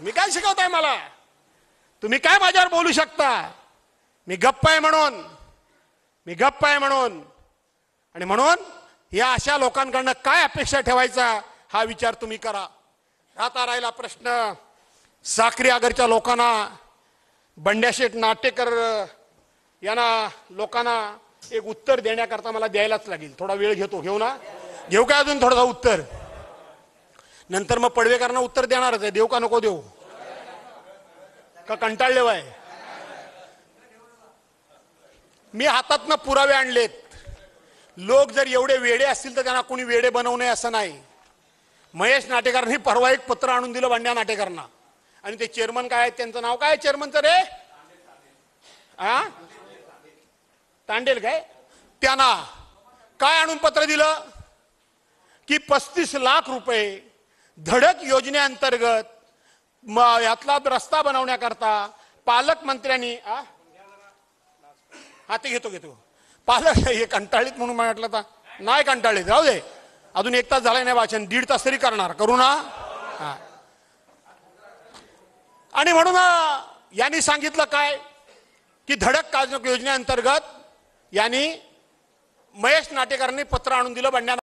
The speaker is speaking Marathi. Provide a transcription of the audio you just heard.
तुम्ही काय शिकवताय मला? तुम्ही काय माझ्यावर बोलू शकता? मी गप्प आहे म्हणून, मी गप्प आहे म्हणून. आणि म्हणून या अशा लोकांकडनं काय अपेक्षा ठेवायचा हा विचार तुम्ही करा. आता राहिला प्रश्न साक्री आगरच्या लोकांना, बंड्याशेठ नाटेकर यांना लोकांना एक उत्तर देण्याकरता मला द्यायलाच लागेल. थोडा वेळ घेऊ ना? घेऊ काय अजून थोडंसं उत्तर? नंतर मग पडवेकरांना उत्तर देणारच आहे. देऊ का नको देऊ? का कंटाळले वाय? मी हातातनं पुरावे आणलेत. लोक जर एवढे वेडे असतील तर त्यांना कोणी वेडे बनवू नये असं नाही. महेश नाटेकरांनी परवा एक पत्र आणून दिलं बंड्या नाटेकरांना. आणि ते चेअरमन काय आहेत, त्यांचं नाव काय चेअरमनचं रे? हा, तांडेल काय? त्यांना काय आणून पत्र दिलं की 35 लाख रुपये धडक योजनेअंतर्गत यातला रस्ता बनवण्याकरता पालकमंत्र्यांनी हा ते घेतो पालक हे कंटाळीत म्हणून म्हटलं तर नाही कंटाळीत. राहू दे, अजून 1 तास झालाय नाही भाषण, 1.5 तास तरी करणार करू ना. आणि म्हणून यांनी सांगितलं काय की धडक योजनेअंतर्गत यांनी महेश नाटेकरांनी पत्र आणून दिलं बंड्या